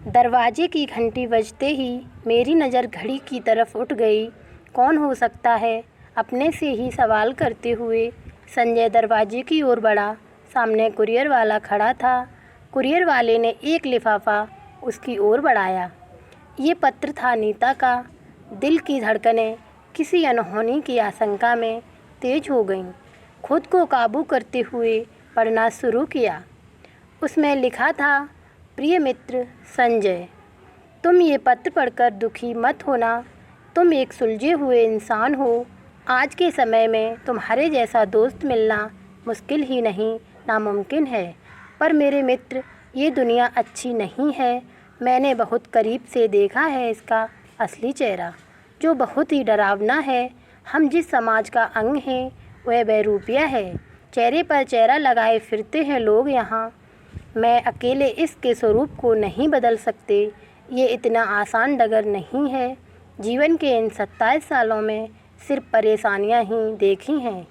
दरवाजे की घंटी बजते ही मेरी नज़र घड़ी की तरफ उठ गई। कौन हो सकता है? अपने से ही सवाल करते हुए संजय दरवाजे की ओर बढ़ा। सामने कुरियर वाला खड़ा था। कुरियर वाले ने एक लिफाफा उसकी ओर बढ़ाया। ये पत्र था नीता का। दिल की धड़कनें किसी अनहोनी की आशंका में तेज हो गईं। खुद को काबू करते हुए पढ़ना शुरू किया। उसमें लिखा था, प्रिय मित्र संजय, तुम ये पत्र पढ़कर दुखी मत होना। तुम एक सुलझे हुए इंसान हो। आज के समय में तुम्हारे जैसा दोस्त मिलना मुश्किल ही नहीं, नामुमकिन है। पर मेरे मित्र, ये दुनिया अच्छी नहीं है। मैंने बहुत करीब से देखा है इसका असली चेहरा, जो बहुत ही डरावना है। हम जिस समाज का अंग हैं वह बहरूपिया है। चेहरे पर चेहरा लगाए फिरते हैं लोग यहाँ। मैं अकेले इसके स्वरूप को नहीं बदल सकते। ये इतना आसान डगर नहीं है। जीवन के इन 27 सालों में सिर्फ परेशानियां ही देखी हैं।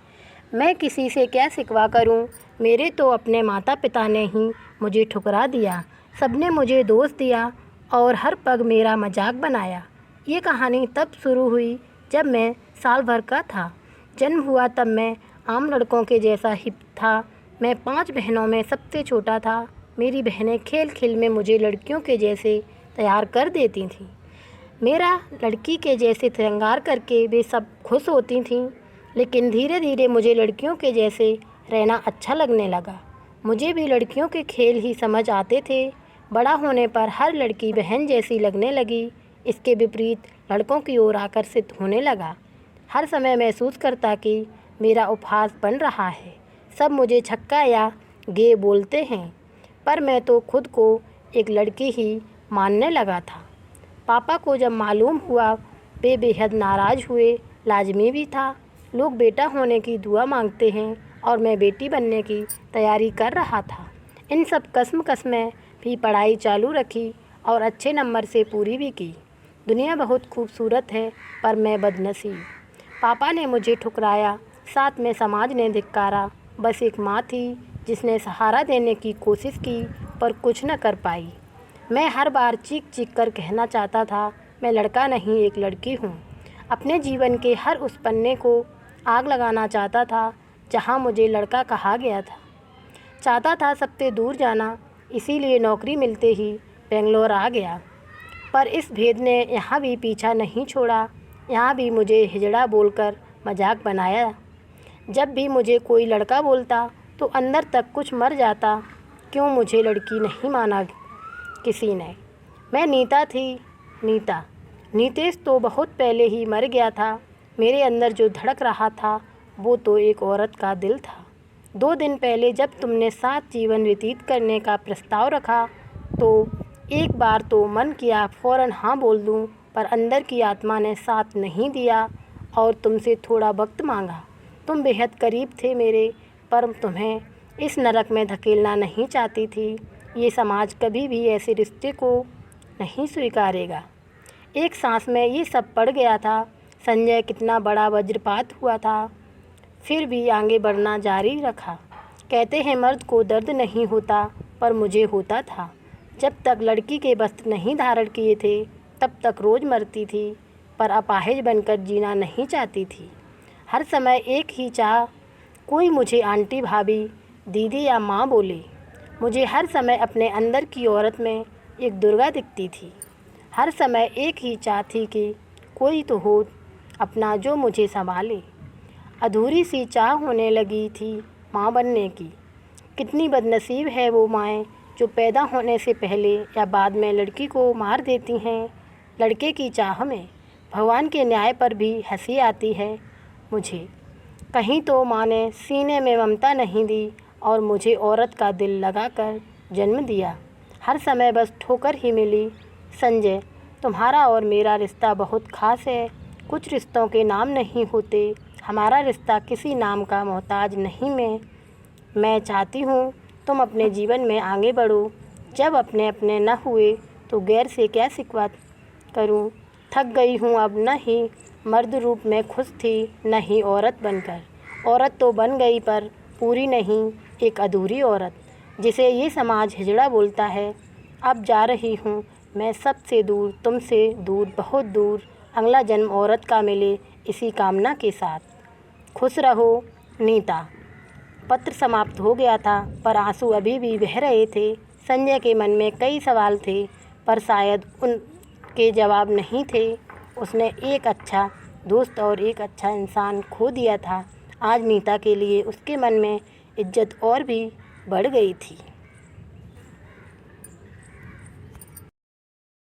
मैं किसी से क्या शिकवा करूं? मेरे तो अपने माता पिता ने ही मुझे ठुकरा दिया। सबने मुझे दोष दिया और हर पग मेरा मजाक बनाया। ये कहानी तब शुरू हुई जब मैं साल भर का था। जन्म हुआ तब मैं आम लड़कों के जैसा ही था। मैं 5 बहनों में सबसे छोटा था। मेरी बहनें खेल खेल में मुझे लड़कियों के जैसे तैयार कर देती थीं। मेरा लड़की के जैसे श्रृंगार करके वे सब खुश होती थीं। लेकिन धीरे धीरे मुझे लड़कियों के जैसे रहना अच्छा लगने लगा। मुझे भी लड़कियों के खेल ही समझ आते थे। बड़ा होने पर हर लड़की बहन जैसी लगने लगी। इसके विपरीत लड़कों की ओर आकर्षित होने लगा। हर समय महसूस करता कि मेरा उपहास बन रहा है। सब मुझे छक्का या गे बोलते हैं, पर मैं तो खुद को एक लड़की ही मानने लगा था। पापा को जब मालूम हुआ, वे बेहद नाराज़ हुए। लाजमी भी था। लोग बेटा होने की दुआ मांगते हैं और मैं बेटी बनने की तैयारी कर रहा था। इन सब कसम में भी पढ़ाई चालू रखी और अच्छे नंबर से पूरी भी की। दुनिया बहुत खूबसूरत है, पर मैं बदनसीब। पापा ने मुझे ठुकराया, साथ में समाज ने धिक्कारा। बस एक माँ थी जिसने सहारा देने की कोशिश की, पर कुछ न कर पाई। मैं हर बार चीख चीख कर कहना चाहता था, मैं लड़का नहीं, एक लड़की हूँ। अपने जीवन के हर उस पन्ने को आग लगाना चाहता था जहाँ मुझे लड़का कहा गया था। चाहता था सबसे दूर जाना, इसीलिए नौकरी मिलते ही बेंगलोर आ गया। पर इस भेद ने यहाँ भी पीछा नहीं छोड़ा। यहाँ भी मुझे हिजड़ा बोलकर मजाक बनाया। जब भी मुझे कोई लड़का बोलता तो अंदर तक कुछ मर जाता। क्यों मुझे लड़की नहीं माना किसी ने? मैं नीता थी। नीतेश तो बहुत पहले ही मर गया था। मेरे अंदर जो धड़क रहा था वो तो एक औरत का दिल था। 2 दिन पहले जब तुमने साथ जीवन व्यतीत करने का प्रस्ताव रखा तो एक बार तो मन किया फ़ौरन हाँ बोल दूं, पर अंदर की आत्मा ने साथ नहीं दिया और तुमसे थोड़ा वक्त मांगा। तुम बेहद करीब थे मेरे, पर तुम्हें इस नरक में धकेलना नहीं चाहती थी। ये समाज कभी भी ऐसे रिश्ते को नहीं स्वीकारेगा। एक सांस में ये सब पड़ गया था। संजय कितना बड़ा वज्रपात हुआ था, फिर भी आगे बढ़ना जारी रखा। कहते हैं मर्द को दर्द नहीं होता, पर मुझे होता था। जब तक लड़की के वस्त्र नहीं धारण किए थे तब तक रोज़ मरती थी, पर अपाहिज बनकर जीना नहीं चाहती थी। हर समय एक ही चाह, कोई मुझे आंटी, भाभी, दीदी या माँ बोले। मुझे हर समय अपने अंदर की औरत में एक दुर्गा दिखती थी। हर समय एक ही चाह थी कि कोई तो हो अपना जो मुझे संभाले। अधूरी सी चाह होने लगी थी माँ बनने की। कितनी बदनसीब है वो माएँ जो पैदा होने से पहले या बाद में लड़की को मार देती हैं। लड़के की चाह में भगवान के न्याय पर भी हंसी आती है मुझे। कहीं तो माँ ने सीने में ममता नहीं दी और मुझे औरत का दिल लगाकर जन्म दिया। हर समय बस ठोकर ही मिली। संजय, तुम्हारा और मेरा रिश्ता बहुत खास है। कुछ रिश्तों के नाम नहीं होते। हमारा रिश्ता किसी नाम का मोहताज नहीं। मैं चाहती हूँ तुम अपने जीवन में आगे बढ़ो। जब अपने अपने न हुए तो गैर से क्या शिकवा करूँ। थक गई हूँ अब, न ही मर्द रूप में खुश थी, न ही औरत बनकर। औरत तो बन गई पर पूरी नहीं, एक अधूरी औरत जिसे ये समाज हिजड़ा बोलता है। अब जा रही हूँ, मैं सबसे दूर, तुमसे दूर, बहुत दूर, अगला जन्म औरत का मिले इसी कामना के साथ। खुश रहो, नीता। पत्र समाप्त हो गया था, पर आंसू अभी भी बह रहे थे। संजय के मन में कई सवाल थे, पर शायद उनके जवाब नहीं थे। उसने एक अच्छा दोस्त और एक अच्छा इंसान खो दिया था। आज नीता के लिए उसके मन में इज्जत और भी बढ़ गई थी।